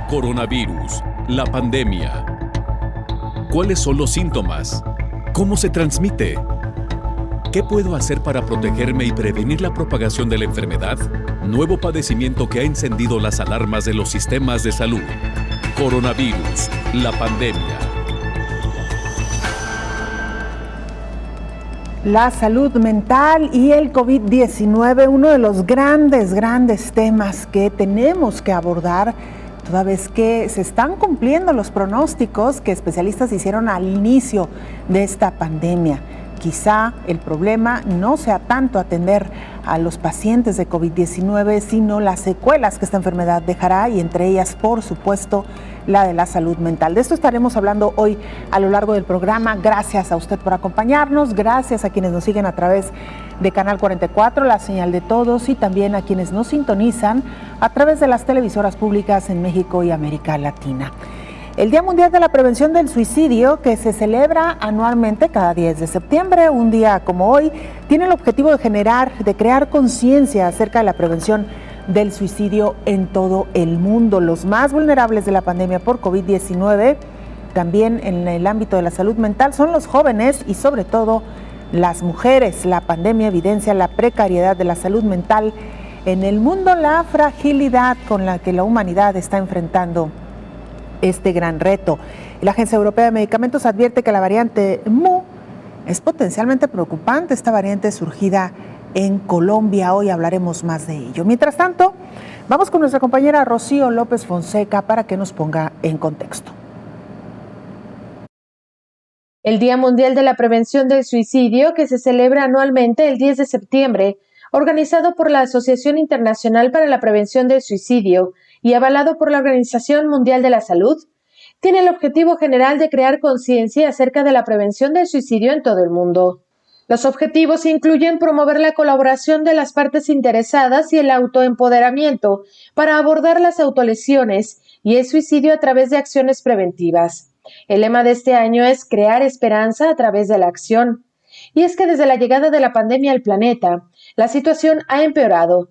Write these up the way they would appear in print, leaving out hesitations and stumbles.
Coronavirus, la pandemia. ¿Cuáles son los síntomas? ¿Cómo se transmite? ¿Qué puedo hacer para protegerme y prevenir la propagación de la enfermedad? Nuevo padecimiento que ha encendido las alarmas de los sistemas de salud. Coronavirus, la pandemia. La salud mental y el COVID-19, uno de los grandes temas que tenemos que abordar, toda vez que se están cumpliendo los pronósticos que especialistas hicieron al inicio de esta pandemia. Quizá el problema no sea tanto atender a los pacientes de COVID-19, sino las secuelas que esta enfermedad dejará, y entre ellas, por supuesto, la de la salud mental. De esto estaremos hablando hoy a lo largo del programa. Gracias a usted por acompañarnos, gracias a quienes nos siguen a través de Canal 44, la señal de todos, y también a quienes nos sintonizan a través de las televisoras públicas en México y América Latina. El Día Mundial de la Prevención del Suicidio, que se celebra anualmente cada 10 de septiembre, un día como hoy, tiene el objetivo de crear conciencia acerca de la prevención del suicidio en todo el mundo. Los más vulnerables de la pandemia por COVID-19, también en el ámbito de la salud mental, son los jóvenes y sobre todo las mujeres. La pandemia evidencia la precariedad de la salud mental en el mundo, la fragilidad con la que la humanidad está enfrentando este gran reto. La Agencia Europea de Medicamentos advierte que la variante Mu es potencialmente preocupante, esta variante surgida en Colombia. Hoy hablaremos más de ello. Mientras tanto, vamos con nuestra compañera Rocío López Fonseca para que nos ponga en contexto. El Día Mundial de la Prevención del Suicidio, que se celebra anualmente el 10 de septiembre, organizado por la Asociación Internacional para la Prevención del Suicidio y avalado por la Organización Mundial de la Salud, tiene el objetivo general de crear conciencia acerca de la prevención del suicidio en todo el mundo. Los objetivos incluyen promover la colaboración de las partes interesadas y el autoempoderamiento para abordar las autolesiones y el suicidio a través de acciones preventivas. El lema de este año es crear esperanza a través de la acción. Y es que desde la llegada de la pandemia al planeta, la situación ha empeorado.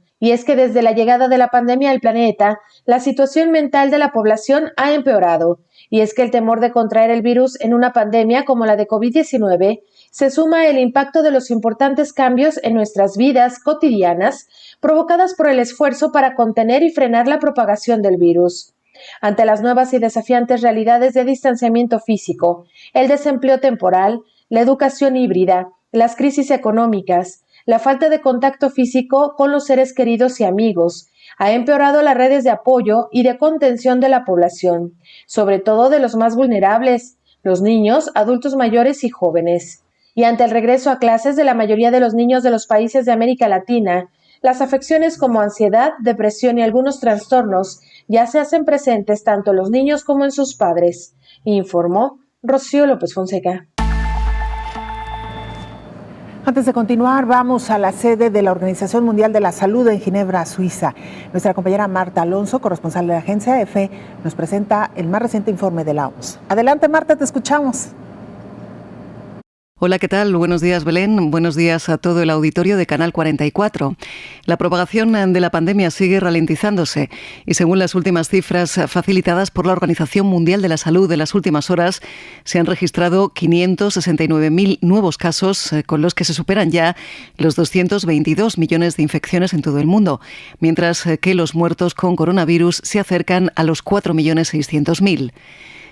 La situación mental de la población ha empeorado. Y es que el temor de contraer el virus en una pandemia como la de COVID-19 se suma el impacto de los importantes cambios en nuestras vidas cotidianas provocadas por el esfuerzo para contener y frenar la propagación del virus. Ante las nuevas y desafiantes realidades de distanciamiento físico, el desempleo temporal, la educación híbrida, las crisis económicas, la falta de contacto físico con los seres queridos y amigos, ha empeorado las redes de apoyo y de contención de la población, sobre todo de los más vulnerables, los niños, adultos mayores y jóvenes. Y ante el regreso a clases de la mayoría de los niños de los países de América Latina, las afecciones como ansiedad, depresión y algunos trastornos ya se hacen presentes tanto en los niños como en sus padres, informó Rocío López Fonseca. Antes de continuar, vamos a la sede de la Organización Mundial de la Salud en Ginebra, Suiza. Nuestra compañera Marta Alonso, corresponsal de la agencia EFE, nos presenta el más reciente informe de la OMS. Adelante, Marta, te escuchamos. Hola, ¿qué tal? Buenos días, Belén. Buenos días a todo el auditorio de Canal 44. La propagación de la pandemia sigue ralentizándose y según las últimas cifras facilitadas por la Organización Mundial de la Salud en las últimas horas, se han registrado 569.000 nuevos casos, con los que se superan ya los 222 millones de infecciones en todo el mundo, mientras que los muertos con coronavirus se acercan a los 4.600.000.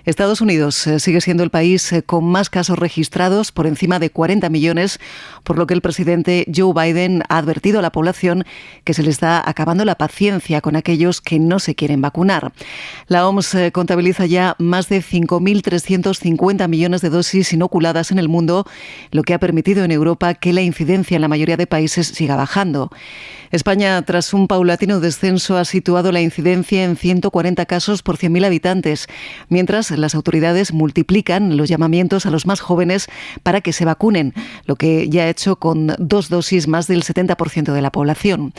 Estados Unidos sigue siendo el país con más casos registrados, por encima de 40 millones, por lo que el presidente Joe Biden ha advertido a la población que se le está acabando la paciencia con aquellos que no se quieren vacunar. La OMS contabiliza ya más de 5.350 millones de dosis inoculadas en el mundo, lo que ha permitido en Europa que la incidencia en la mayoría de países siga bajando. España, tras un paulatino descenso, ha situado la incidencia en 140 casos por 100.000 habitantes, mientras las autoridades multiplican los llamamientos a los más jóvenes para que se vacunen, lo que ya ha hecho con 2 dosis más del 70% de la población.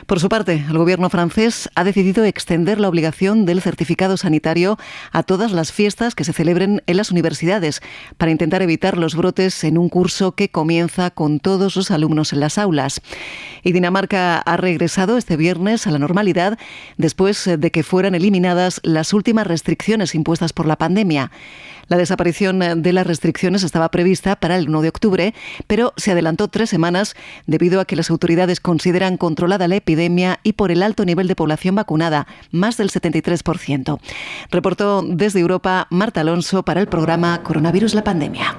Por su parte, el gobierno francés ha decidido extender la obligación del certificado sanitario a todas las fiestas que se celebren en las universidades para intentar evitar los brotes en un curso que comienza con todos los alumnos en las aulas. Y Dinamarca ha regresado este viernes a la normalidad después de que fueran eliminadas las últimas restricciones impuestas por la pandemia. La desaparición de las restricciones estaba prevista para el 1 de octubre, pero se adelantó 3 semanas debido a que las autoridades consideran controlada la epidemia y por el alto nivel de población vacunada, más del 73%. Reportó desde Europa Marta Alonso para el programa Coronavirus la pandemia.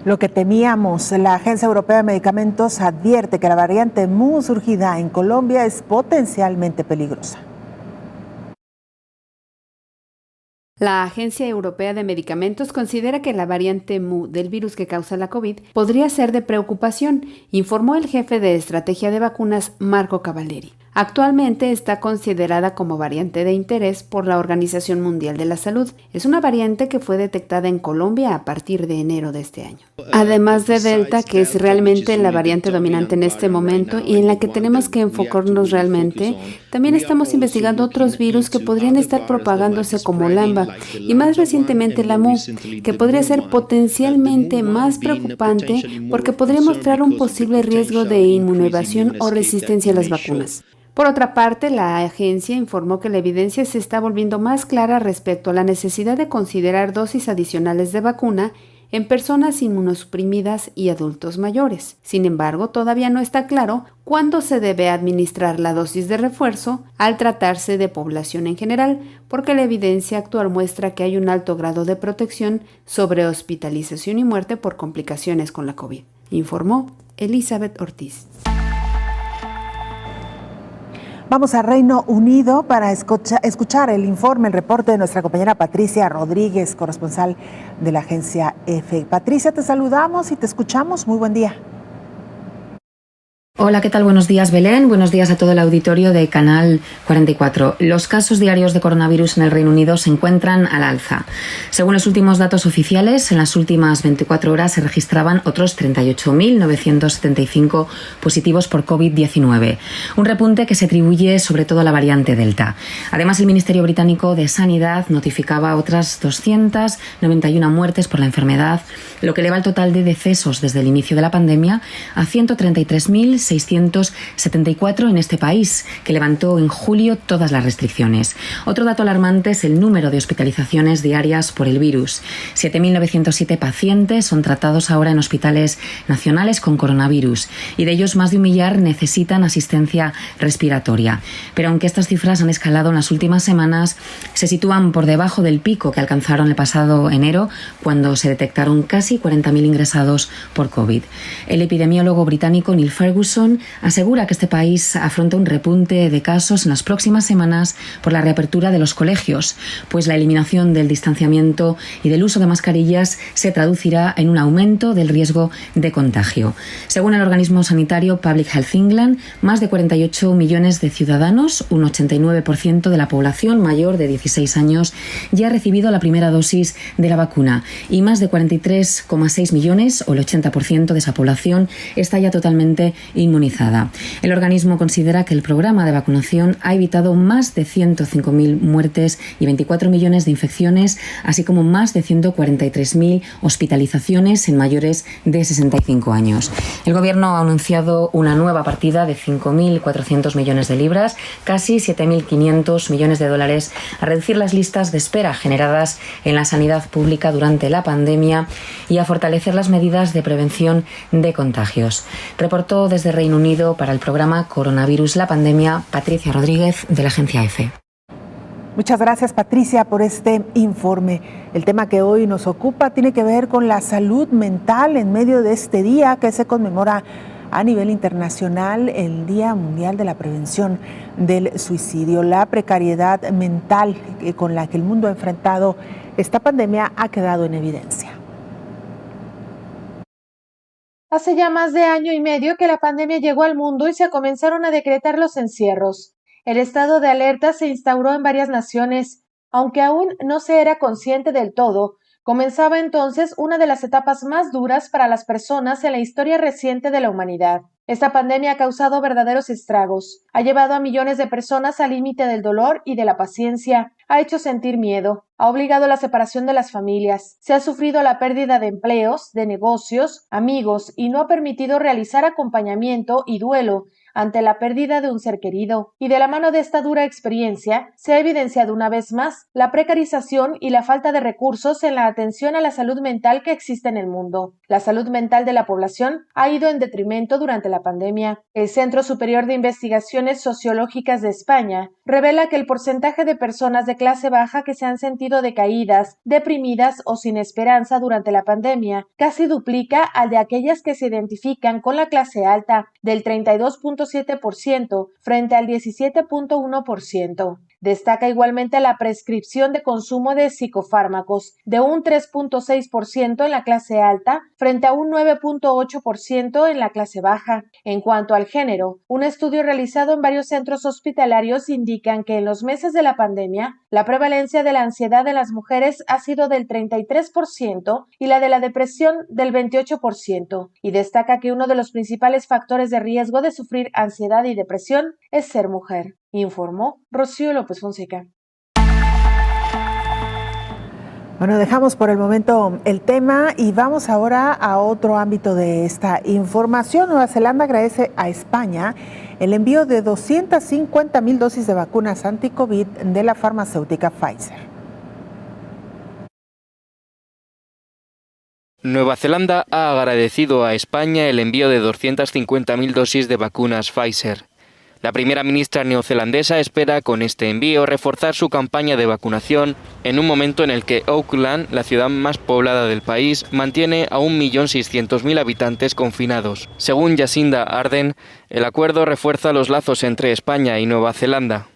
Lo que temíamos, la Agencia Europea de Medicamentos advierte que la variante Mu surgida en Colombia es potencialmente peligrosa. La Agencia Europea de Medicamentos considera que la variante Mu del virus que causa la COVID podría ser de preocupación, informó el jefe de estrategia de vacunas, Marco Cavalleri. Actualmente está considerada como variante de interés por la Organización Mundial de la Salud. Es una variante que fue detectada en Colombia a partir de enero de este año. Además de Delta, que es realmente la variante dominante en este momento y en la que tenemos que enfocarnos realmente, también estamos investigando otros virus que podrían estar propagándose como Lambda y más recientemente la Mu, que podría ser potencialmente más preocupante porque podría mostrar un posible riesgo de inmunoevasión o resistencia a las vacunas. Por otra parte, la agencia informó que la evidencia se está volviendo más clara respecto a la necesidad de considerar dosis adicionales de vacuna en personas inmunosuprimidas y adultos mayores. Sin embargo, todavía no está claro cuándo se debe administrar la dosis de refuerzo al tratarse de población en general, porque la evidencia actual muestra que hay un alto grado de protección sobre hospitalización y muerte por complicaciones con la COVID, informó Elizabeth Ortiz. Vamos a Reino Unido para escuchar el informe, el reporte de nuestra compañera Patricia Rodríguez, corresponsal de la agencia EFE. Patricia, te saludamos y te escuchamos. Muy buen día. Hola, ¿qué tal? Buenos días, Belén. Buenos días a todo el auditorio de Canal 44. Los casos diarios de coronavirus en el Reino Unido se encuentran al alza. Según los últimos datos oficiales, en las últimas 24 horas se registraban otros 38.975 positivos por COVID-19. Un repunte que se atribuye sobre todo a la variante Delta. Además, el Ministerio Británico de Sanidad notificaba otras 291 muertes por la enfermedad, lo que eleva el total de decesos desde el inicio de la pandemia a 133.674 en este país, que levantó en julio todas las restricciones. Otro dato alarmante es el número de hospitalizaciones diarias por el virus. 7.907 pacientes son tratados ahora en hospitales nacionales con coronavirus y de ellos más de 1 millar necesitan asistencia respiratoria. Pero aunque estas cifras han escalado en las últimas semanas, se sitúan por debajo del pico que alcanzaron el pasado enero, cuando se detectaron casi 40.000 ingresados por COVID. El epidemiólogo británico Neil Ferguson asegura que este país afronta un repunte de casos en las próximas semanas por la reapertura de los colegios, pues la eliminación del distanciamiento y del uso de mascarillas se traducirá en un aumento del riesgo de contagio. Según el organismo sanitario Public Health England, más de 48 millones de ciudadanos, un 89% de la población mayor de 16 años, ya ha recibido la primera dosis de la vacuna y más de 43,6 millones, o el 80% de esa población, está ya totalmente inmunizada. El organismo considera que el programa de vacunación ha evitado más de 105.000 muertes y 24 millones de infecciones, así como más de 143.000 hospitalizaciones en mayores de 65 años. El Gobierno ha anunciado una nueva partida de 5.400 millones de libras, casi 7.500 millones de dólares, a reducir las listas de espera generadas en la sanidad pública durante la pandemia y a fortalecer las medidas de prevención de contagios. Reportó desde Reino Unido para el programa Coronavirus la pandemia, Patricia Rodríguez, de la agencia EFE. Muchas gracias, Patricia, por este informe. El tema que hoy nos ocupa tiene que ver con la salud mental en medio de este día que se conmemora a nivel internacional, el Día Mundial de la Prevención del Suicidio. La precariedad mental con la que el mundo ha enfrentado esta pandemia ha quedado en evidencia. Hace ya más de año y medio que la pandemia llegó al mundo y se comenzaron a decretar los encierros. El estado de alerta se instauró en varias naciones, Aunque aún no se era consciente del todo, comenzaba entonces una de las etapas más duras para las personas en la historia reciente de la humanidad. Esta pandemia ha causado verdaderos estragos, ha llevado a millones de personas al límite del dolor y de la paciencia, ha hecho sentir miedo, ha obligado a la separación de las familias, se ha sufrido la pérdida de empleos, de negocios, amigos y no ha permitido realizar acompañamiento y duelo ante la pérdida de un ser querido. Y de la mano de esta dura experiencia, se ha evidenciado una vez más la precarización y la falta de recursos en la atención a la salud mental que existe en el mundo. La salud mental de la población ha ido en detrimento durante la pandemia. El Centro Superior de Investigaciones Sociológicas de España revela que el porcentaje de personas de clase baja que se han sentido decaídas, deprimidas o sin esperanza durante la pandemia casi duplica al de aquellas que se identifican con la clase alta, del 32.7% frente al 17.1%. Destaca igualmente la prescripción de consumo de psicofármacos, de un 3.6% en la clase alta frente a un 9.8% en la clase baja. En cuanto al género, un estudio realizado en varios centros hospitalarios indican que en los meses de la pandemia, la prevalencia de la ansiedad en las mujeres ha sido del 33% y la de la depresión del 28%, y destaca que uno de los principales factores de riesgo de sufrir ansiedad y depresión es ser mujer, informó Rocío López Fonseca. Bueno, dejamos por el momento el tema y vamos ahora a otro ámbito de esta información. Nueva Zelanda agradece a España el envío de 250,000 dosis de vacunas anti-COVID de la farmacéutica Pfizer. Nueva Zelanda ha agradecido a España el envío de 250,000 dosis de vacunas Pfizer. La primera ministra neozelandesa espera con este envío reforzar su campaña de vacunación en un momento en el que Auckland, la ciudad más poblada del país, mantiene a 1.600.000 habitantes confinados. Según Jacinda Ardern, el acuerdo refuerza los lazos entre España y Nueva Zelanda.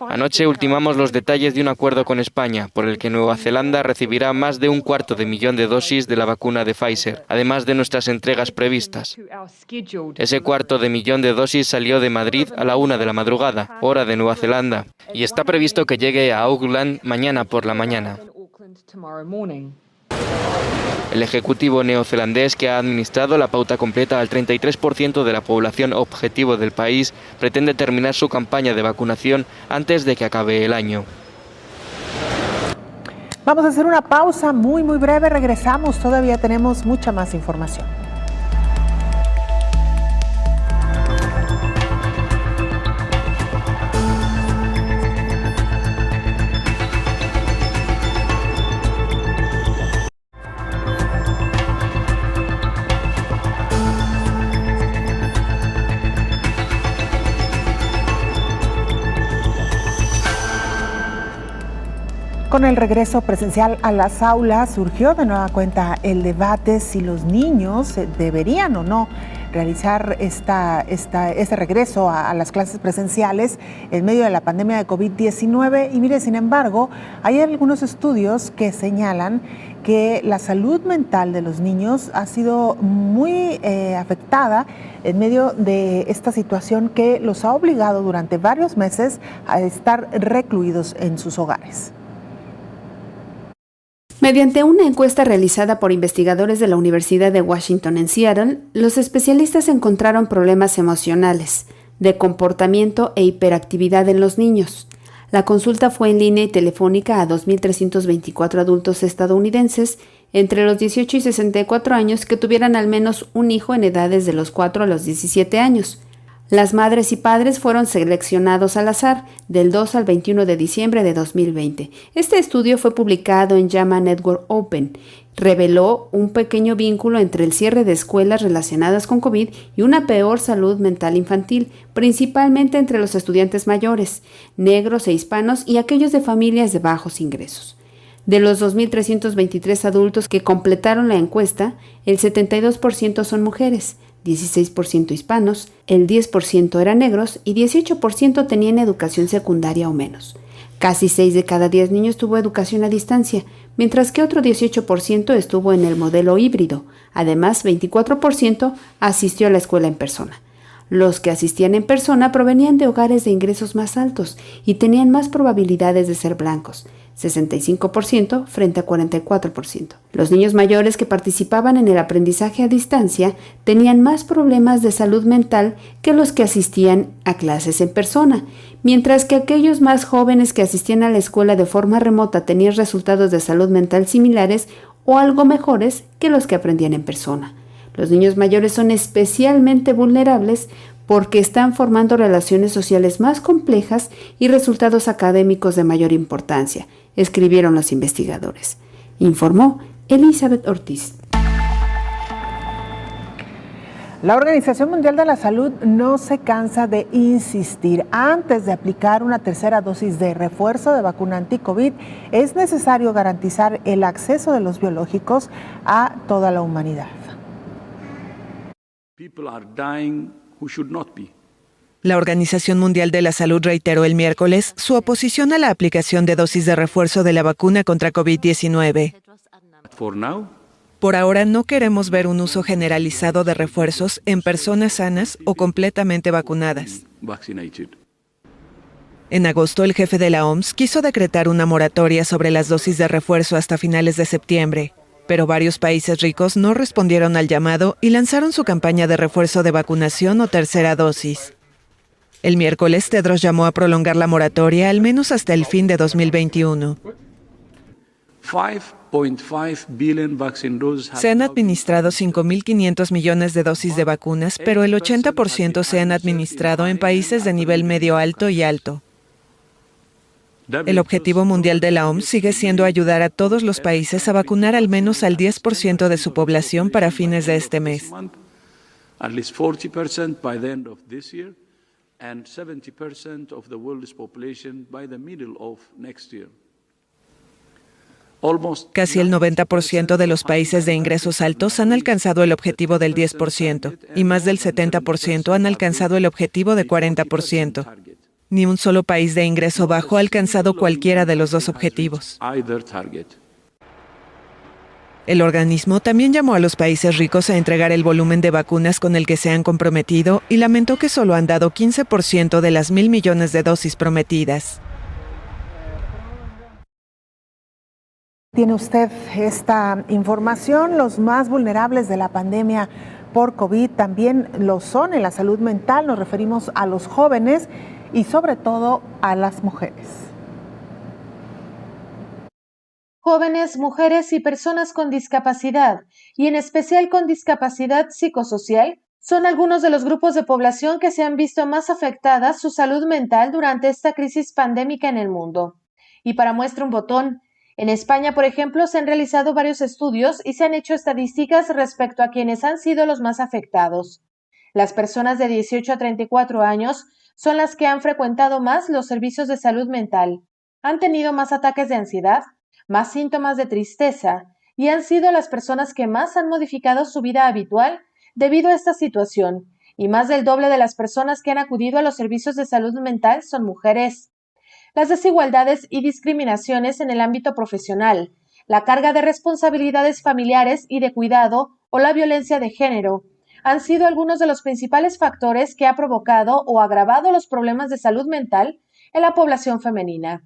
Anoche ultimamos los detalles de un acuerdo con España, por el que Nueva Zelanda recibirá más de 250,000 de dosis de la vacuna de Pfizer, además de nuestras entregas previstas. Ese 250,000 de dosis salió de Madrid a la 1 de la madrugada, hora de Nueva Zelanda, y está previsto que llegue a Auckland mañana por la mañana. El ejecutivo neozelandés, que ha administrado la pauta completa al 33% de la población objetivo del país, pretende terminar su campaña de vacunación antes de que acabe el año. Vamos a hacer una pausa muy breve, regresamos, todavía tenemos mucha más información. Con el regreso presencial a las aulas, surgió de nueva cuenta el debate si los niños deberían o no realizar este regreso a las clases presenciales en medio de la pandemia de COVID-19. Y mire, sin embargo, hay algunos estudios que señalan que la salud mental de los niños ha sido muy afectada en medio de esta situación que los ha obligado durante varios meses a estar recluidos en sus hogares. Mediante una encuesta realizada por investigadores de la Universidad de Washington en Seattle, los especialistas encontraron problemas emocionales, de comportamiento e hiperactividad en los niños. La consulta fue en línea y telefónica a 2.324 adultos estadounidenses entre los 18 y 64 años que tuvieran al menos un hijo en edades de los 4 a los 17 años. Las madres y padres fueron seleccionados al azar del 2 al 21 de diciembre de 2020. Este estudio fue publicado en JAMA Network Open. Reveló un pequeño vínculo entre el cierre de escuelas relacionadas con COVID y una peor salud mental infantil, principalmente entre los estudiantes mayores, negros e hispanos y aquellos de familias de bajos ingresos. De los 2.323 adultos que completaron la encuesta, el 72% son mujeres, 16% hispanos, el 10% eran negros y 18% tenían educación secundaria o menos. Casi 6 de cada 10 niños tuvo educación a distancia, mientras que otro 18% estuvo en el modelo híbrido. Además, 24% asistió a la escuela en persona. Los que asistían en persona provenían de hogares de ingresos más altos y tenían más probabilidades de ser blancos, 65% frente a 44%. Los niños mayores que participaban en el aprendizaje a distancia tenían más problemas de salud mental que los que asistían a clases en persona, mientras que aquellos más jóvenes que asistían a la escuela de forma remota tenían resultados de salud mental similares o algo mejores que los que aprendían en persona. Los niños mayores son especialmente vulnerables porque están formando relaciones sociales más complejas y resultados académicos de mayor importancia, escribieron los investigadores. Informó Elizabeth Ortiz. La Organización Mundial de la Salud no se cansa de insistir. Antes de aplicar una tercera dosis de refuerzo de vacuna anti-COVID, es necesario garantizar el acceso de los biológicos a toda la humanidad. La Organización Mundial de la Salud reiteró el miércoles su oposición a la aplicación de dosis de refuerzo de la vacuna contra COVID-19. Por ahora no queremos ver un uso generalizado de refuerzos en personas sanas o completamente vacunadas. En agosto, el jefe de la OMS quiso decretar una moratoria sobre las dosis de refuerzo hasta finales de septiembre, pero varios países ricos no respondieron al llamado y lanzaron su campaña de refuerzo de vacunación o tercera dosis. El miércoles, Tedros llamó a prolongar la moratoria al menos hasta el fin de 2021. Se han administrado 5.500 millones de dosis de vacunas, pero el 80% se han administrado en países de nivel medio alto y alto. El objetivo mundial de la OMS sigue siendo ayudar a todos los países a vacunar al menos al 10% de su población para fines de este mes. Casi el 90% de los países de ingresos altos han alcanzado el objetivo del 10% y más del 70% han alcanzado el objetivo de 40%. Ni un solo país de ingreso bajo ha alcanzado cualquiera de los dos objetivos. El organismo también llamó a los países ricos a entregar el volumen de vacunas con el que se han comprometido y lamentó que solo han dado 15% de las 1.000 millones de dosis prometidas. Tiene usted esta información. Los más vulnerables de la pandemia por COVID también lo son en la salud mental. Nos referimos a los jóvenes y sobre todo a las mujeres. Jóvenes, mujeres y personas con discapacidad, y en especial con discapacidad psicosocial, son algunos de los grupos de población que se han visto más afectadas su salud mental durante esta crisis pandémica en el mundo. Y para muestra un botón, en España, por ejemplo, se han realizado varios estudios y se han hecho estadísticas respecto a quienes han sido los más afectados. Las personas de 18 a 34 años son las que han frecuentado más los servicios de salud mental, han tenido más ataques de ansiedad, más síntomas de tristeza y han sido las personas que más han modificado su vida habitual debido a esta situación, y más del doble de las personas que han acudido a los servicios de salud mental son mujeres. Las desigualdades y discriminaciones en el ámbito profesional, la carga de responsabilidades familiares y de cuidado o la violencia de género han sido algunos de los principales factores que ha provocado o agravado los problemas de salud mental en la población femenina.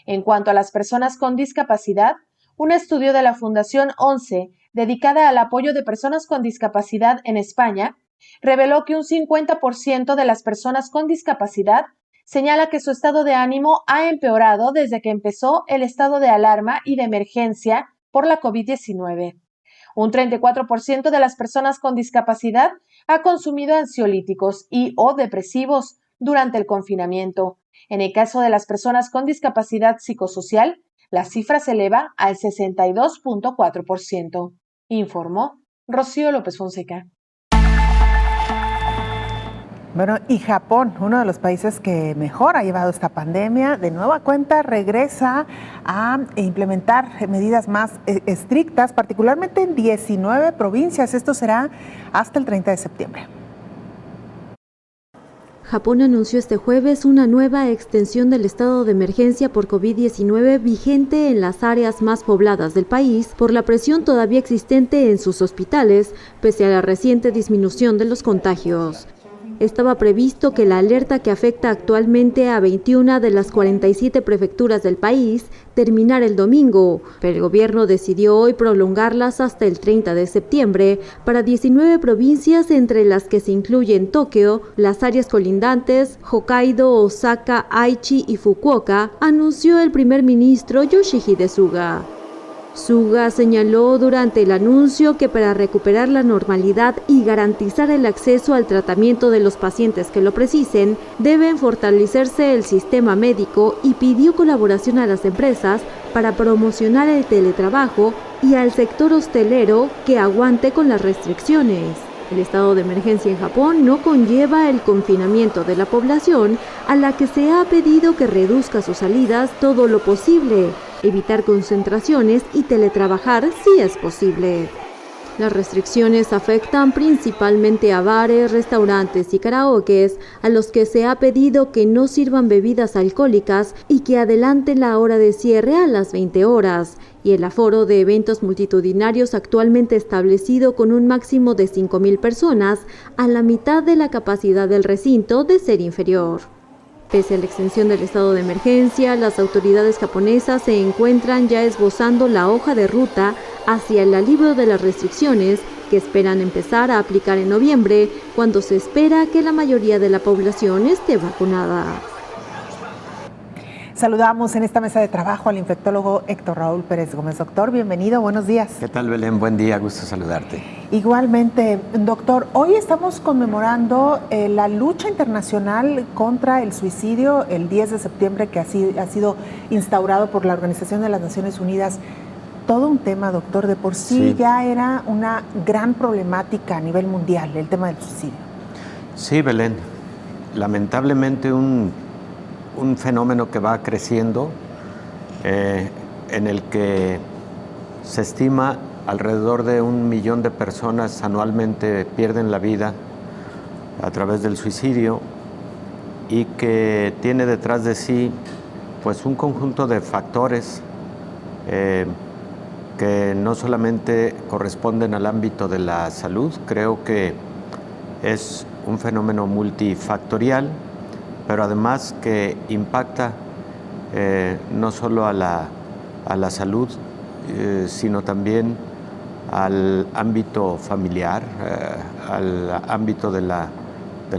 En cuanto a las personas con discapacidad, un estudio de la Fundación 11, dedicada al apoyo de personas con discapacidad en España, reveló que un 50% de las personas con discapacidad señala que su estado de ánimo ha empeorado desde que empezó el estado de alarma y de emergencia por la COVID-19. Un 34% de las personas con discapacidad ha consumido ansiolíticos y o depresivos durante el confinamiento. En el caso de las personas con discapacidad psicosocial, la cifra se eleva al 62.4%, informó Rocío López Fonseca. Bueno, y Japón, uno de los países que mejor ha llevado esta pandemia, de nueva cuenta regresa a implementar medidas más estrictas, particularmente en 19 provincias. Esto será hasta el 30 de septiembre. Japón anunció este jueves una nueva extensión del estado de emergencia por COVID-19 vigente en las áreas más pobladas del país por la presión todavía existente en sus hospitales, pese a la reciente disminución de los contagios. Estaba previsto que la alerta que afecta actualmente a 21 de las 47 prefecturas del país terminara el domingo, pero el gobierno decidió hoy prolongarlas hasta el 30 de septiembre para 19 provincias, entre las que se incluyen Tokio, las áreas colindantes, Hokkaido, Osaka, Aichi y Fukuoka, anunció el primer ministro Yoshihide Suga. Suga señaló durante el anuncio que para recuperar la normalidad y garantizar el acceso al tratamiento de los pacientes que lo precisen, deben fortalecerse el sistema médico y pidió colaboración a las empresas para promocionar el teletrabajo y al sector hostelero que aguante con las restricciones. El estado de emergencia en Japón no conlleva el confinamiento de la población, a la que se ha pedido que reduzca sus salidas todo lo posible, evitar concentraciones y teletrabajar si es posible. Las restricciones afectan principalmente a bares, restaurantes y karaokes, a los que se ha pedido que no sirvan bebidas alcohólicas y que adelanten la hora de cierre a las 20 horas, y el aforo de eventos multitudinarios actualmente establecido con un máximo de 5.000 personas, a la mitad de la capacidad del recinto de ser inferior. Pese a la extensión del estado de emergencia, las autoridades japonesas se encuentran ya esbozando la hoja de ruta hacia el alivio de las restricciones que esperan empezar a aplicar en noviembre, cuando se espera que la mayoría de la población esté vacunada. Saludamos en esta mesa de trabajo al infectólogo Héctor Raúl Pérez Gómez. Doctor, bienvenido, buenos días. ¿Qué tal, Belén? Buen día, gusto saludarte. Igualmente, doctor, hoy estamos conmemorando la lucha internacional contra el suicidio, el 10 de septiembre, que ha sido instaurado por la Organización de las Naciones Unidas. Todo un tema, doctor, de por sí ya era una gran problemática a nivel mundial, el tema del suicidio. Sí, Belén, lamentablemente un fenómeno que va creciendo, en el que se estima alrededor de 1 millón de personas anualmente pierden la vida a través del suicidio, y que tiene detrás de sí pues un conjunto de factores que no solamente corresponden al ámbito de la salud. Creo que es un fenómeno multifactorial, pero además que impacta no solo a la salud, sino también al ámbito familiar, al ámbito de la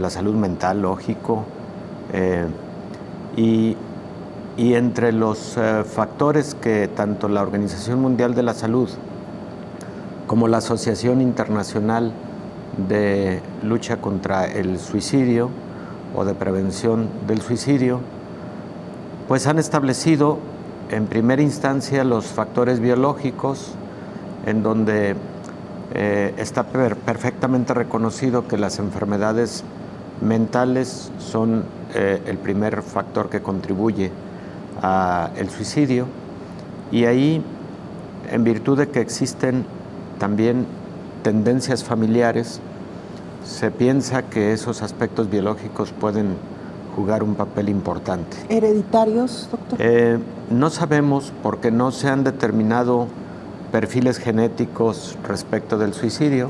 salud mental, lógico, y entre los factores que tanto la Organización Mundial de la Salud como la Asociación Internacional de Lucha contra el Suicidio o de Prevención del Suicidio, pues han establecido en primera instancia los factores biológicos, en donde está perfectamente reconocido que las enfermedades mentales son el primer factor que contribuye al suicidio, y ahí, en virtud de que existen también tendencias familiares, se piensa que esos aspectos biológicos pueden jugar un papel importante. ¿Hereditarios, doctor? No sabemos, porque no se han determinado perfiles genéticos respecto del suicidio,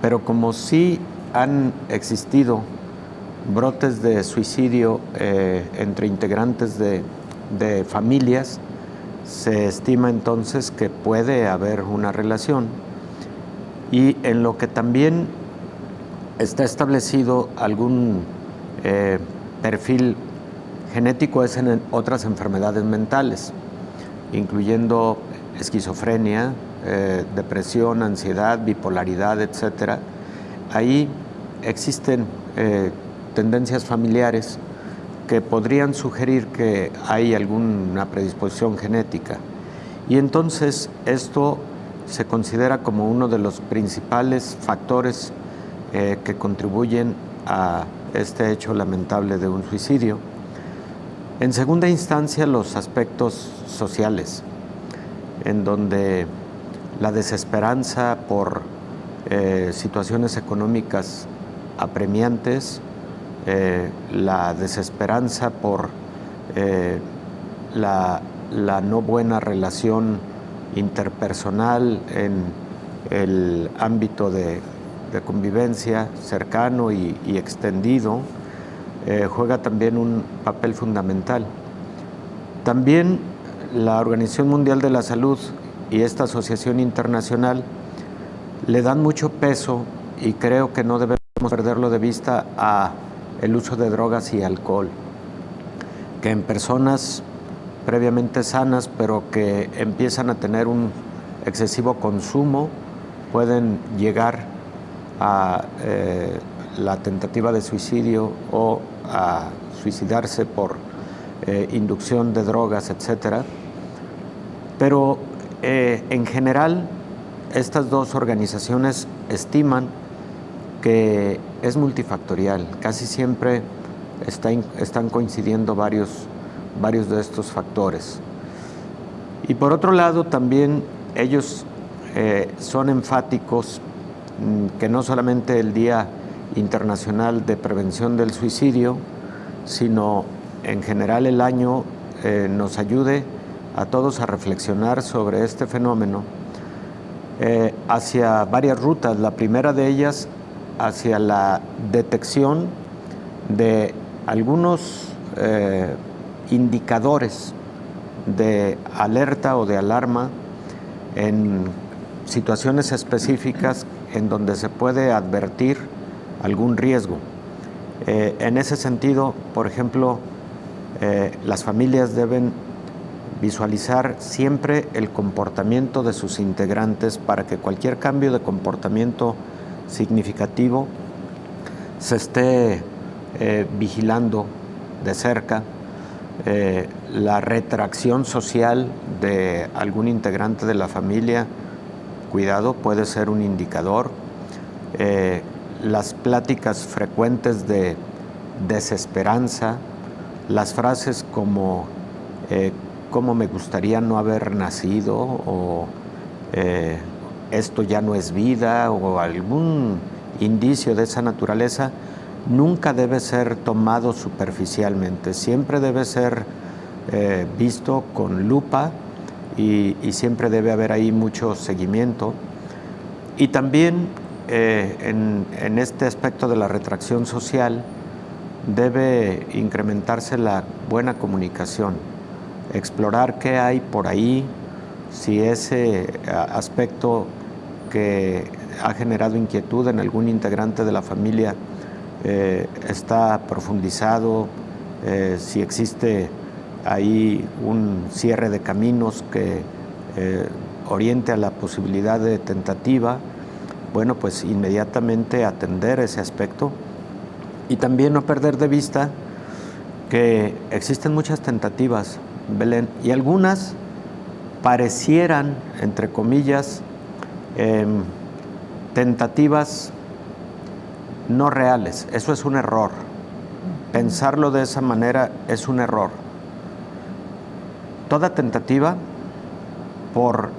pero como sí han existido brotes de suicidio entre integrantes de familias, se estima entonces que puede haber una relación. Y en lo que también está establecido algún perfil genético es en otras enfermedades mentales, incluyendo esquizofrenia, depresión, ansiedad, bipolaridad, etc. Ahí existen tendencias familiares que podrían sugerir que hay alguna predisposición genética. Y entonces esto se considera como uno de los principales factores que contribuyen a este hecho lamentable de un suicidio. En segunda instancia, los aspectos sociales, en donde la desesperanza por situaciones económicas apremiantes, la desesperanza por la no buena relación interpersonal en el ámbito de convivencia cercano y extendido, juega también un papel fundamental. También la Organización Mundial de la Salud y esta asociación internacional le dan mucho peso, y creo que no debemos perderlo de vista, a el uso de drogas y alcohol, que en personas previamente sanas, pero que empiezan a tener un excesivo consumo, pueden llegar a la tentativa de suicidio o a suicidarse por inducción de drogas, etcétera. Pero en general, estas dos organizaciones estiman que es multifactorial. Casi siempre están coincidiendo varios de estos factores. Y por otro lado, también ellos son enfáticos que no solamente el Día Internacional de Prevención del Suicidio, sino en general el año nos ayude a todos a reflexionar sobre este fenómeno hacia varias rutas. La primera de ellas hacia la detección de algunos indicadores de alerta o de alarma en situaciones específicas en donde se puede advertir algún riesgo. En ese sentido, por ejemplo, las familias deben visualizar siempre el comportamiento de sus integrantes para que cualquier cambio de comportamiento significativo se esté vigilando de cerca. La retracción social de algún integrante de la familia, cuidado, puede ser un indicador. Las pláticas frecuentes de desesperanza, las frases como cómo me gustaría no haber nacido, o esto ya no es vida, o algún indicio de esa naturaleza, nunca debe ser tomado superficialmente, siempre debe ser visto con lupa y siempre debe haber ahí mucho seguimiento. Y también en este aspecto de la retracción social debe incrementarse la buena comunicación, explorar qué hay por ahí, si ese aspecto que ha generado inquietud en algún integrante de la familia está profundizado, si existe ahí un cierre de caminos que oriente a la posibilidad de tentativa, bueno, pues inmediatamente atender ese aspecto. Y también no perder de vista que existen muchas tentativas, Belén, y algunas parecieran, entre comillas, tentativas no reales. Eso es un error. Pensarlo de esa manera es un error. Toda tentativa, por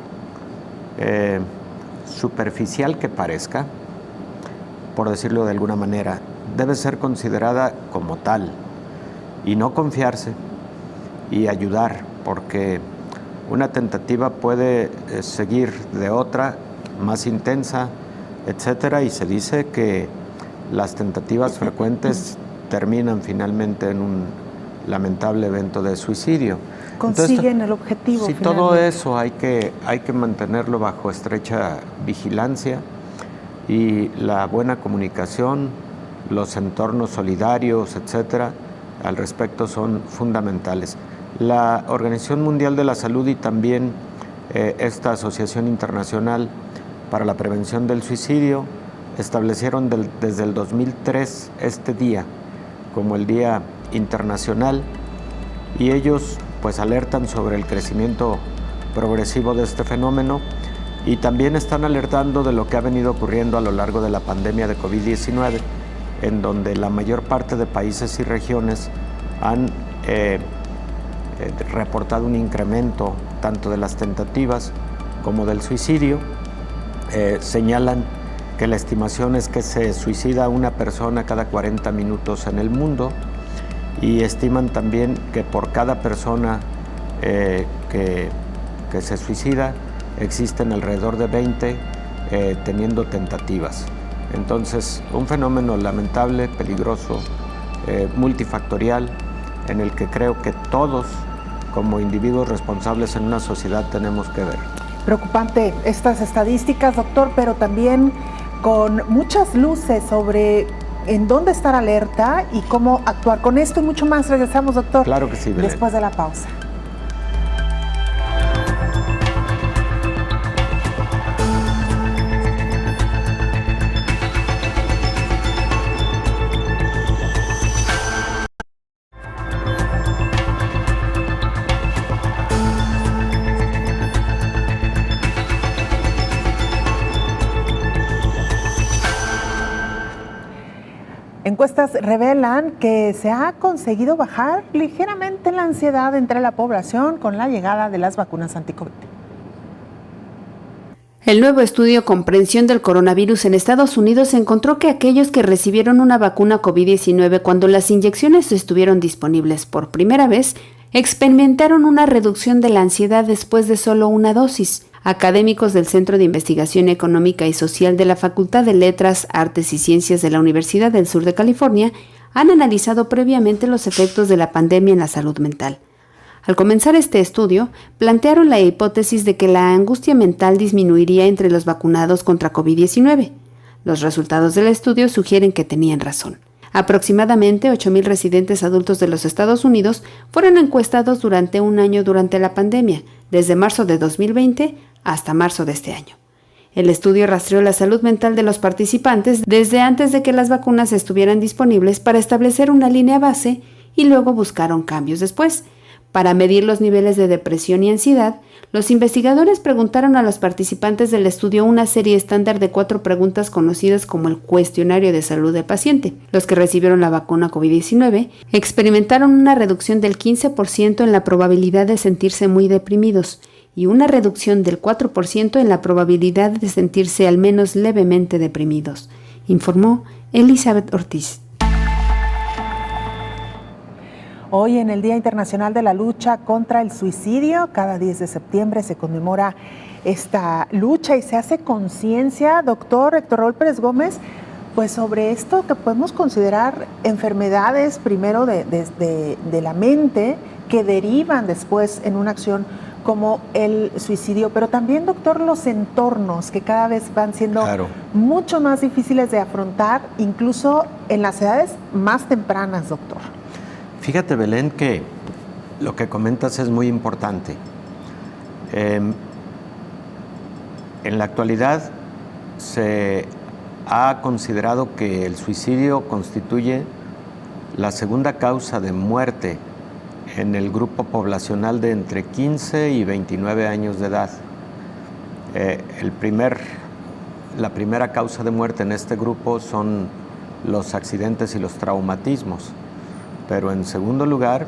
superficial que parezca, por decirlo de alguna manera, debe ser considerada como tal y no confiarse y ayudar, porque una tentativa puede seguir de otra más intensa, etcétera, y se dice que las tentativas frecuentes terminan finalmente en un lamentable evento de suicidio. Consiguen el objetivo. Sí, todo eso hay que mantenerlo bajo estrecha vigilancia, y la buena comunicación, los entornos solidarios, etcétera, al respecto son fundamentales. La Organización Mundial de la Salud y también esta Asociación Internacional para la Prevención del Suicidio establecieron desde el 2003 este día como el Día Internacional, y ellos pues alertan sobre el crecimiento progresivo de este fenómeno, y también están alertando de lo que ha venido ocurriendo a lo largo de la pandemia de COVID-19, en donde la mayor parte de países y regiones han reportado un incremento tanto de las tentativas como del suicidio. Señalan que la estimación es que se suicida una persona cada 40 minutos en el mundo, y estiman también que por cada persona que se suicida existen alrededor de 20 teniendo tentativas. Entonces, un fenómeno lamentable, peligroso, multifactorial, en el que creo que todos, como individuos responsables en una sociedad, tenemos que ver. Preocupante estas estadísticas, doctor, pero también con muchas luces sobre en dónde estar alerta y cómo actuar. Con esto y mucho más regresamos, doctor. Claro que sí, Belén. Después de la pausa. Encuestas revelan que se ha conseguido bajar ligeramente la ansiedad entre la población con la llegada de las vacunas anti-COVID. El nuevo estudio Comprensión del Coronavirus en Estados Unidos encontró que aquellos que recibieron una vacuna COVID-19 cuando las inyecciones estuvieron disponibles por primera vez, experimentaron una reducción de la ansiedad después de solo una dosis. Académicos del Centro de Investigación Económica y Social de la Facultad de Letras, Artes y Ciencias de la Universidad del Sur de California han analizado previamente los efectos de la pandemia en la salud mental. Al comenzar este estudio, plantearon la hipótesis de que la angustia mental disminuiría entre los vacunados contra COVID-19. Los resultados del estudio sugieren que tenían razón. Aproximadamente 8,000 residentes adultos de los Estados Unidos fueron encuestados durante un año durante la pandemia, desde marzo de 2020 hasta marzo de este año. El estudio rastreó la salud mental de los participantes desde antes de que las vacunas estuvieran disponibles para establecer una línea base y luego buscaron cambios después. Para medir los niveles de depresión y ansiedad, los investigadores preguntaron a los participantes del estudio una serie estándar de 4 preguntas conocidas como el cuestionario de salud del paciente. Los que recibieron la vacuna COVID-19 experimentaron una reducción del 15% en la probabilidad de sentirse muy deprimidos y una reducción del 4% en la probabilidad de sentirse al menos levemente deprimidos, informó Elizabeth Ortiz. Hoy, en el Día Internacional de la Lucha contra el Suicidio, cada 10 de septiembre se conmemora esta lucha y se hace conciencia, doctor Héctor Raúl Pérez Gómez, pues sobre esto que podemos considerar enfermedades primero de la mente que derivan después en una acción como el suicidio, pero también, doctor, los entornos que cada vez van siendo mucho más difíciles de afrontar, incluso en las edades más tempranas, doctor. Fíjate, Belén, que lo que comentas es muy importante. En la actualidad se ha considerado que el suicidio constituye la segunda causa de muerte en el grupo poblacional de entre 15 y 29 años de edad. La primera causa de muerte en este grupo son los accidentes y los traumatismos. Pero en segundo lugar,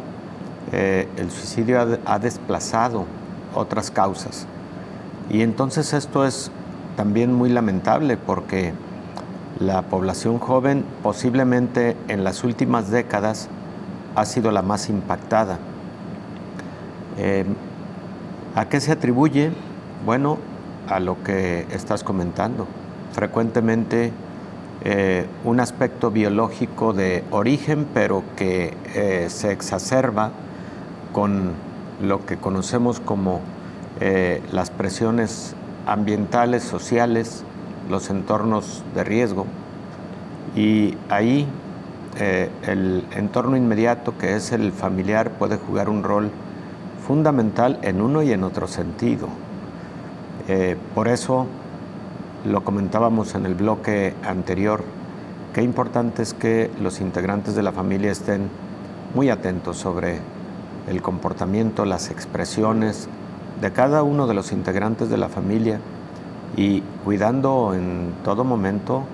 el suicidio ha desplazado otras causas. Y entonces esto es también muy lamentable porque la población joven posiblemente en las últimas décadas ha sido la más impactada. ¿A qué se atribuye? Bueno, a lo que estás comentando. Frecuentemente un aspecto biológico de origen, pero que se exacerba con lo que conocemos como las presiones ambientales, sociales, los entornos de riesgo. Y ahí el entorno inmediato, que es el familiar, puede jugar un rol fundamental en uno y en otro sentido. Por eso, lo comentábamos en el bloque anterior, qué importante es que los integrantes de la familia estén muy atentos sobre el comportamiento, las expresiones de cada uno de los integrantes de la familia y cuidando en todo momento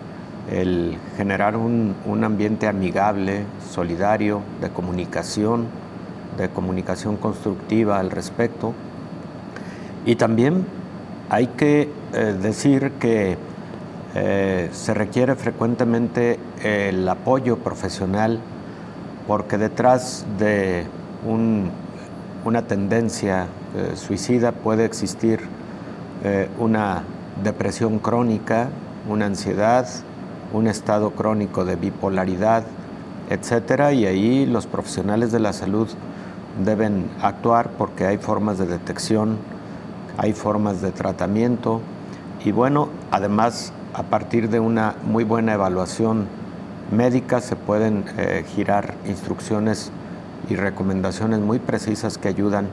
el generar un ambiente amigable, solidario, de comunicación constructiva al respecto. Y también hay que decir que se requiere frecuentemente el apoyo profesional porque detrás de una tendencia suicida puede existir una depresión crónica, una ansiedad, un estado crónico de bipolaridad, etcétera, y ahí los profesionales de la salud deben actuar porque hay formas de detección, hay formas de tratamiento y bueno, además a partir de una muy buena evaluación médica se pueden girar instrucciones y recomendaciones muy precisas que ayudan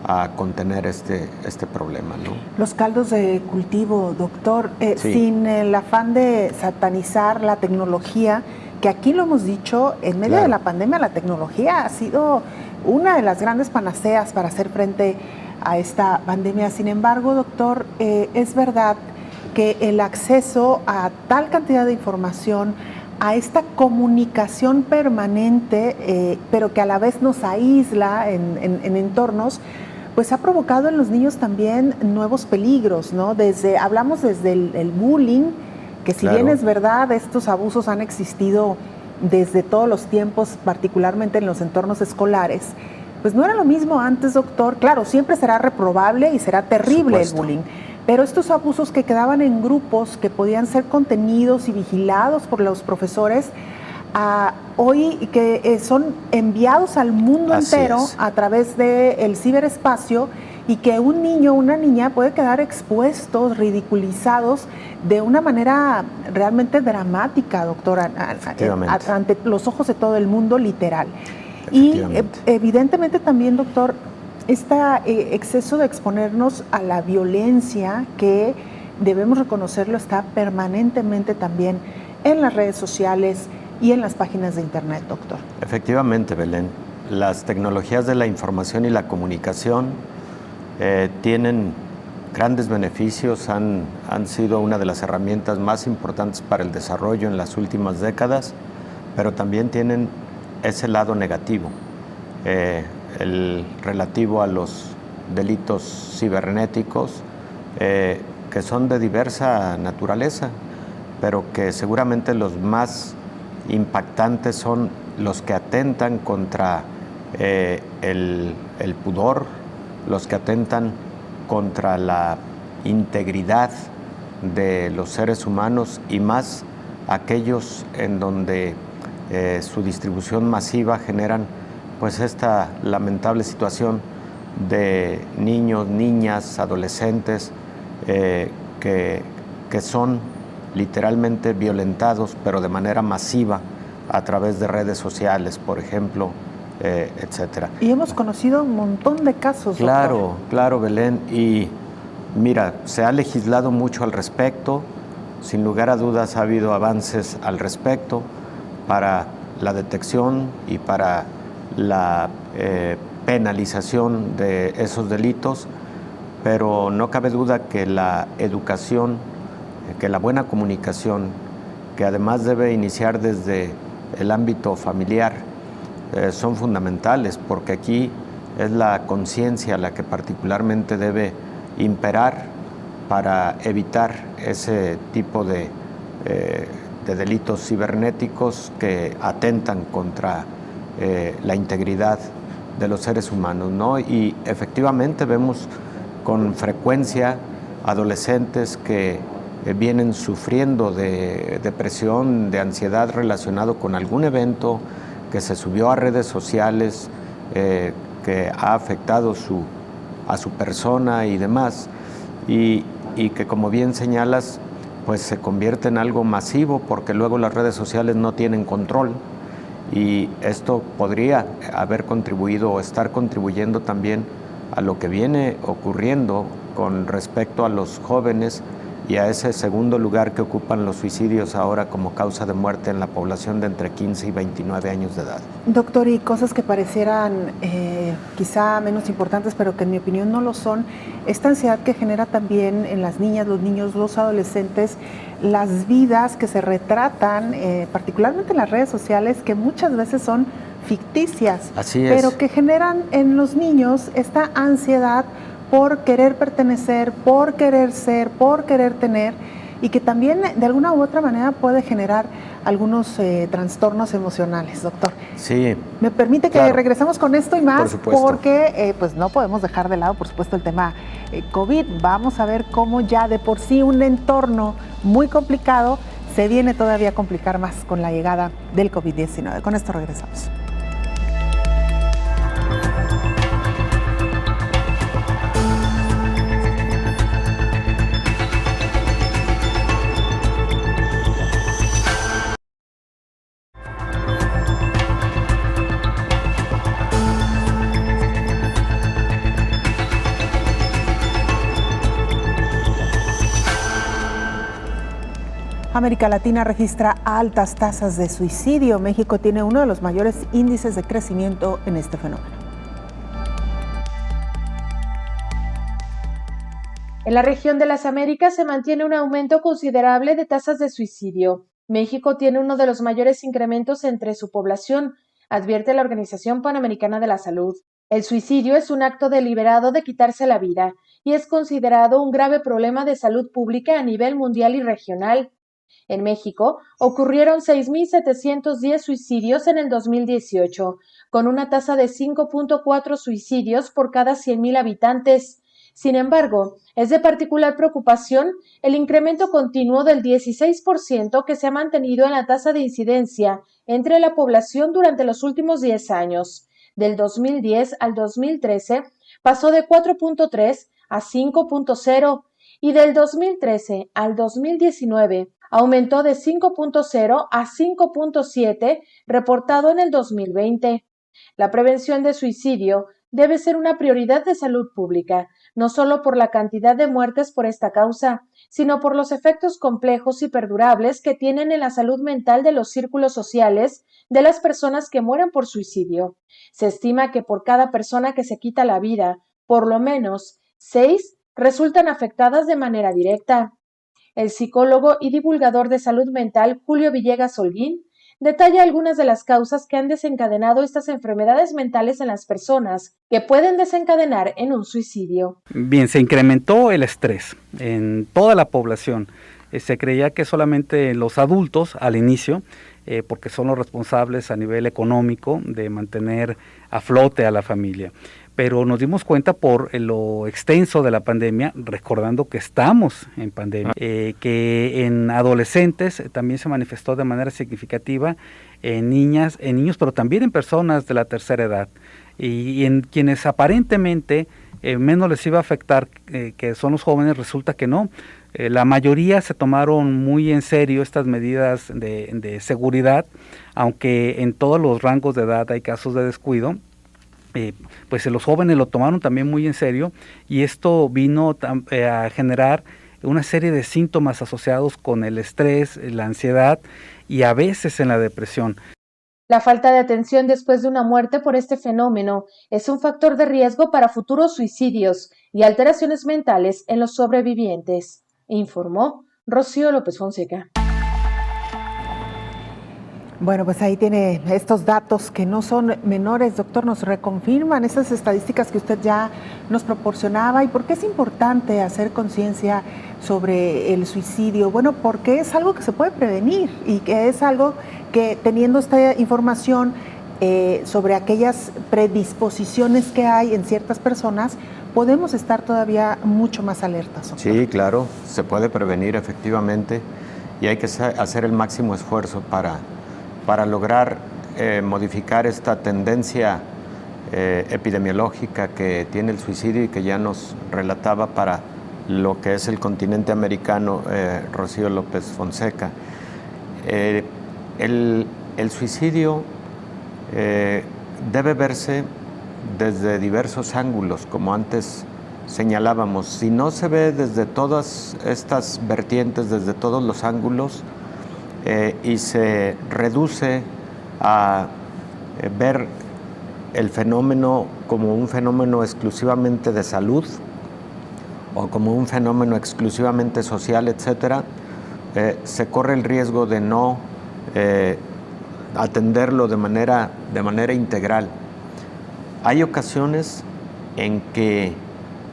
a contener este problema, ¿no? Los caldos de cultivo, doctor, sí. Sin el afán de satanizar la tecnología, que aquí lo hemos dicho, en medio de la pandemia la tecnología ha sido una de las grandes panaceas para hacer frente a esta pandemia. Sin embargo, doctor, es verdad que el acceso a tal cantidad de información, a esta comunicación permanente, pero que a la vez nos aísla en entornos, pues ha provocado en los niños también nuevos peligros, ¿no? Hablamos desde el bullying, que si bien es verdad, estos abusos han existido desde todos los tiempos, particularmente en los entornos escolares, pues no era lo mismo antes, doctor. Claro, siempre será reprobable y será terrible el bullying, pero estos abusos que quedaban en grupos que podían ser contenidos y vigilados por los profesores, hoy que son enviados al mundo entero a través del ciberespacio, y que un niño o una niña puede quedar expuestos, ridiculizados de una manera realmente dramática, doctora, ante los ojos de todo el mundo, literal. Y evidentemente también, doctor, este exceso de exponernos a la violencia, que debemos reconocerlo, está permanentemente también en las redes sociales y en las páginas de internet, doctor. Efectivamente, Belén. Las tecnologías de la información y la comunicación tienen grandes beneficios, han sido una de las herramientas más importantes para el desarrollo en las últimas décadas, pero también tienen ese lado negativo, el relativo a los delitos cibernéticos, que son de diversa naturaleza, pero que seguramente los más impactantes son los que atentan contra el pudor, los que atentan contra la integridad de los seres humanos, y más aquellos en donde su distribución masiva generan pues esta lamentable situación de niños, niñas, adolescentes que son literalmente violentados, pero de manera masiva a través de redes sociales, por ejemplo, etcétera. Y hemos conocido un montón de casos. Claro, claro, Belén. Y mira, se ha legislado mucho al respecto. Sin lugar a dudas ha habido avances al respecto para la detección y para la penalización de esos delitos, pero no cabe duda que la educación, que la buena comunicación, que además debe iniciar desde el ámbito familiar, son fundamentales, porque aquí es la conciencia la que particularmente debe imperar para evitar ese tipo de delitos cibernéticos que atentan contra la integridad de los seres humanos, ¿no? Y efectivamente vemos con frecuencia adolescentes que vienen sufriendo de depresión, de ansiedad relacionado con algún evento que se subió a redes sociales, que ha afectado a su persona y demás, y que, como bien señalas, pues se convierte en algo masivo, porque luego las redes sociales no tienen control, y esto podría haber contribuido o estar contribuyendo también a lo que viene ocurriendo con respecto a los jóvenes y a ese segundo lugar que ocupan los suicidios ahora como causa de muerte en la población de entre 15 y 29 años de edad. Doctor, y cosas que parecieran quizá menos importantes, pero que en mi opinión no lo son, esta ansiedad que genera también en las niñas, los niños, los adolescentes, las vidas que se retratan, particularmente en las redes sociales, que muchas veces son ficticias, pero que generan en los niños esta ansiedad por querer pertenecer, por querer ser, por querer tener, y que también de alguna u otra manera puede generar algunos trastornos emocionales, doctor. Sí. ¿Me permite que regresemos con esto y más? Por supuesto. Porque pues no podemos dejar de lado, por supuesto, el tema COVID. Vamos a ver cómo ya de por sí un entorno muy complicado se viene todavía a complicar más con la llegada del COVID-19. Con esto regresamos. América Latina registra altas tasas de suicidio. México tiene uno de los mayores índices de crecimiento en este fenómeno. En la región de las Américas se mantiene un aumento considerable de tasas de suicidio. México tiene uno de los mayores incrementos entre su población, advierte la Organización Panamericana de la Salud. El suicidio es un acto deliberado de quitarse la vida y es considerado un grave problema de salud pública a nivel mundial y regional. En México ocurrieron 6.710 suicidios en el 2018, con una tasa de 5.4 suicidios por cada 100.000 habitantes. Sin embargo, es de particular preocupación el incremento continuo del 16% que se ha mantenido en la tasa de incidencia entre la población durante los últimos 10 años. Del 2010 al 2013 pasó de 4.3 a 5.0 y del 2013 al 2019 aumentó de 5.0 a 5.7 reportado en el 2020. La prevención de suicidio debe ser una prioridad de salud pública, no solo por la cantidad de muertes por esta causa, sino por los efectos complejos y perdurables que tienen en la salud mental de los círculos sociales de las personas que mueren por suicidio. Se estima que por cada persona que se quita la vida, por lo menos 6 resultan afectadas de manera directa. El psicólogo y divulgador de salud mental Julio Villegas Holguín detalla algunas de las causas que han desencadenado estas enfermedades mentales en las personas que pueden desencadenar en un suicidio. Bien, se incrementó el estrés en toda la población. Se creía que solamente los adultos al inicio, porque son los responsables a nivel económico de mantener a flote a la familia. Pero nos dimos cuenta por lo extenso de la pandemia, recordando que estamos en pandemia, que en adolescentes también se manifestó de manera significativa, en niñas, en niños, pero también en personas de la tercera edad, y en quienes aparentemente menos les iba a afectar, que son los jóvenes, resulta que no. La mayoría se tomaron muy en serio estas medidas de seguridad, aunque en todos los rangos de edad hay casos de descuido. Pues los jóvenes lo tomaron también muy en serio, y esto vino a generar una serie de síntomas asociados con el estrés, la ansiedad y a veces en la depresión. La falta de atención después de una muerte por este fenómeno es un factor de riesgo para futuros suicidios y alteraciones mentales en los sobrevivientes, informó Rocío López Fonseca. Bueno, pues ahí tiene estos datos que no son menores, doctor, nos reconfirman esas estadísticas que usted ya nos proporcionaba. ¿Y por qué es importante hacer conciencia sobre el suicidio? Bueno, porque es algo que se puede prevenir y que es algo que, teniendo esta información sobre aquellas predisposiciones que hay en ciertas personas, podemos estar todavía mucho más alertas, doctor. Sí, claro, se puede prevenir efectivamente, y hay que hacer el máximo esfuerzo para lograr modificar esta tendencia epidemiológica que tiene el suicidio y que ya nos relataba para lo que es el continente americano Rocío López Fonseca. El suicidio debe verse desde diversos ángulos, como antes señalábamos. Si no se ve desde todas estas vertientes, desde todos los ángulos, y se reduce a ver el fenómeno como un fenómeno exclusivamente de salud o como un fenómeno exclusivamente social, etcétera, se corre el riesgo de no atenderlo de manera integral. Hay ocasiones en que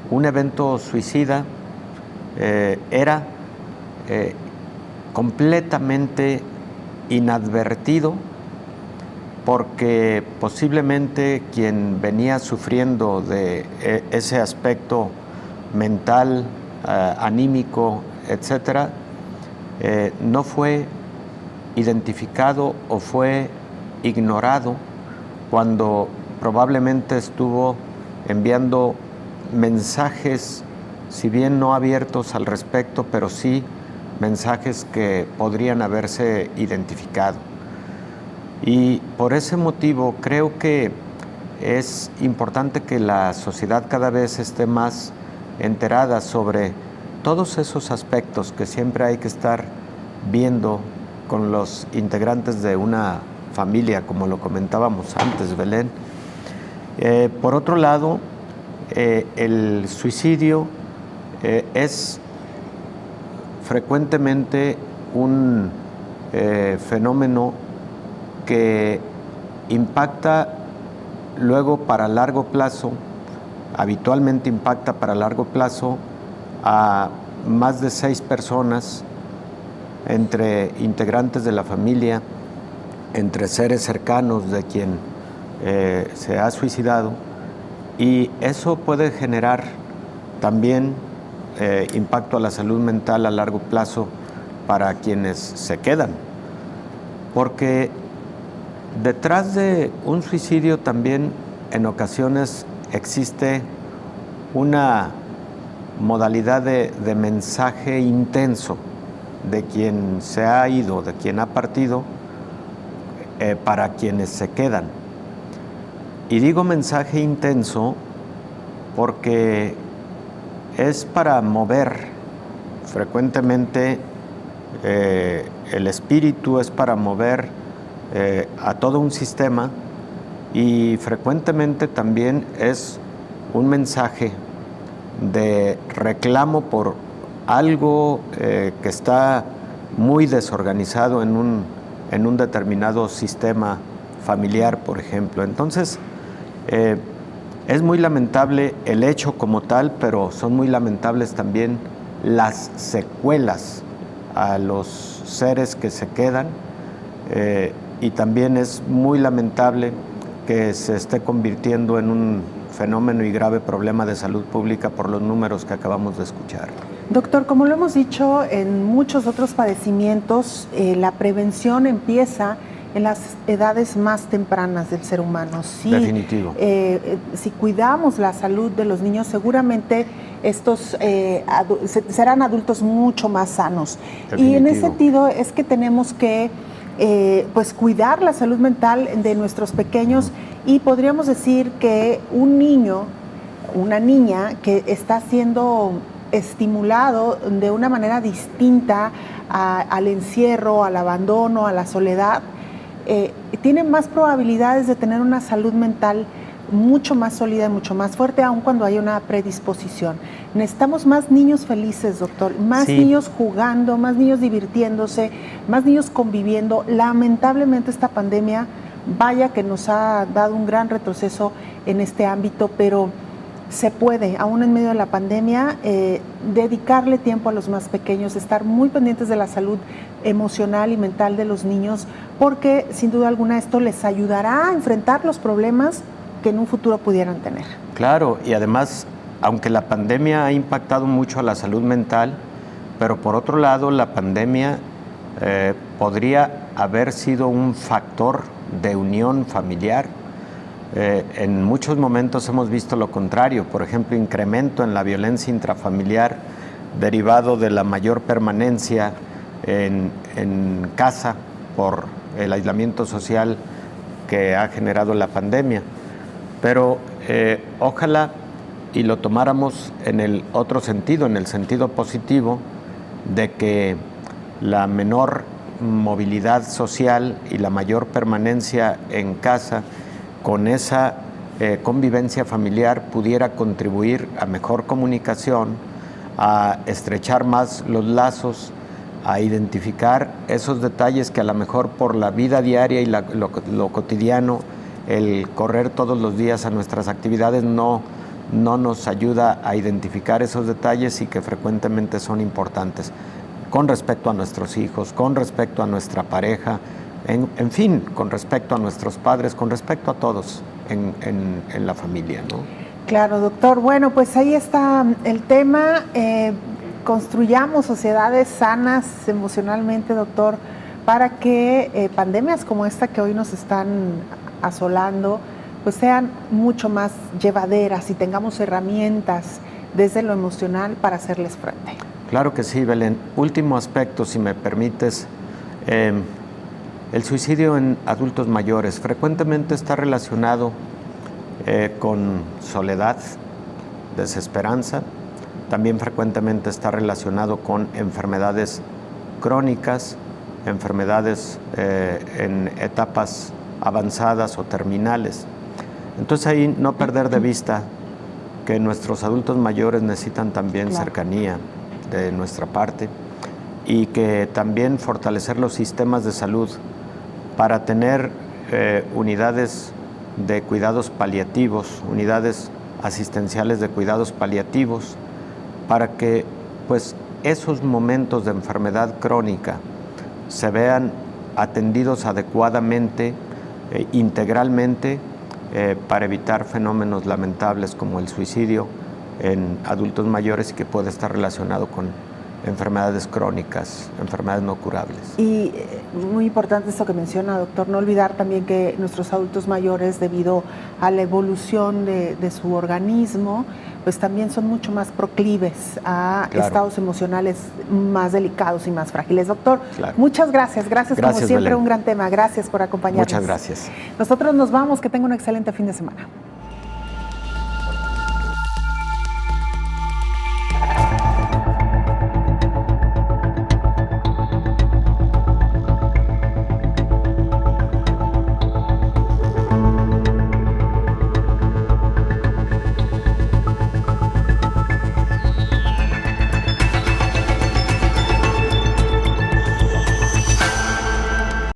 un evento suicida era completamente inadvertido, porque posiblemente quien venía sufriendo de ese aspecto mental, anímico, etcétera, no fue identificado o fue ignorado cuando probablemente estuvo enviando mensajes, si bien no abiertos al respecto, pero sí mensajes que podrían haberse identificado. Y por ese motivo creo que es importante que la sociedad cada vez esté más enterada sobre todos esos aspectos que siempre hay que estar viendo con los integrantes de una familia, como lo comentábamos antes, Belén. Por otro lado, el suicidio es frecuentemente un fenómeno que impacta luego para largo plazo, habitualmente impacta para largo plazo a más de 6 personas, entre integrantes de la familia, entre seres cercanos de quien se ha suicidado, y eso puede generar también impacto a la salud mental a largo plazo para quienes se quedan, porque detrás de un suicidio también en ocasiones existe una modalidad de mensaje intenso de quien se ha ido, de quien ha partido, para quienes se quedan. Y digo mensaje intenso porque es para mover frecuentemente el espíritu, es para mover a todo un sistema, y frecuentemente también es un mensaje de reclamo por algo que está muy desorganizado en un determinado sistema familiar, por ejemplo. Entonces, es muy lamentable el hecho como tal, pero son muy lamentables también las secuelas a los seres que se quedan, y también es muy lamentable que se esté convirtiendo en un fenómeno y grave problema de salud pública por los números que acabamos de escuchar. Doctor, como lo hemos dicho en muchos otros padecimientos, la prevención empieza en las edades más tempranas del ser humano. Sí, definitivo. Si cuidamos la salud de los niños, seguramente estos serán adultos mucho más sanos. Definitivo. Y en ese sentido es que tenemos que pues cuidar la salud mental de nuestros pequeños, y podríamos decir que un niño, una niña que está siendo estimulado de una manera distinta al encierro, al abandono, a la soledad, tiene más probabilidades de tener una salud mental mucho más sólida y mucho más fuerte, aun cuando hay una predisposición. Necesitamos más niños felices, doctor, más niños jugando, más niños divirtiéndose, más niños conviviendo. Lamentablemente esta pandemia, vaya que nos ha dado un gran retroceso en este ámbito, pero se puede, aún en medio de la pandemia, dedicarle tiempo a los más pequeños, estar muy pendientes de la salud emocional y mental de los niños, porque sin duda alguna esto les ayudará a enfrentar los problemas que en un futuro pudieran tener. Claro, y además, aunque la pandemia ha impactado mucho a la salud mental, pero por otro lado la pandemia podría haber sido un factor de unión familiar. En muchos momentos hemos visto lo contrario, por ejemplo, incremento en la violencia intrafamiliar derivado de la mayor permanencia en casa por el aislamiento social que ha generado la pandemia. Pero ojalá y lo tomáramos en el otro sentido, en el sentido positivo, de que la menor movilidad social y la mayor permanencia en casa con esa convivencia familiar pudiera contribuir a mejor comunicación, a estrechar más los lazos, a identificar esos detalles que a lo mejor por la vida diaria y lo cotidiano, el correr todos los días a nuestras actividades no nos ayuda a identificar esos detalles, y que frecuentemente son importantes con respecto a nuestros hijos, con respecto a nuestra pareja, en fin, con respecto a nuestros padres, con respecto a todos en la familia, ¿no? Claro, doctor. Bueno, pues ahí está el tema. construyamos sociedades sanas emocionalmente, doctor, para que pandemias como esta que hoy nos están asolando, pues sean mucho más llevaderas y tengamos herramientas desde lo emocional para hacerles frente. Claro que sí, Belén. Último aspecto, si me permites. El suicidio en adultos mayores frecuentemente está relacionado con soledad, desesperanza. También frecuentemente está relacionado con enfermedades crónicas, enfermedades en etapas avanzadas o terminales. Entonces ahí no perder de vista que nuestros adultos mayores necesitan también cercanía de nuestra parte y que también fortalecer los sistemas de salud para tener unidades de cuidados paliativos, unidades asistenciales de cuidados paliativos, para que pues esos momentos de enfermedad crónica se vean atendidos adecuadamente, integralmente, para evitar fenómenos lamentables como el suicidio en adultos mayores y que puede estar relacionado con enfermedades crónicas, enfermedades no curables. Y muy importante esto que menciona, doctor, no olvidar también que nuestros adultos mayores, debido a la evolución de su organismo, pues también son mucho más proclives a estados emocionales más delicados y más frágiles. Doctor, muchas gracias. Gracias como siempre, Belén. Un gran tema. Gracias por acompañarnos. Muchas gracias. Nosotros nos vamos. Que tenga un excelente fin de semana.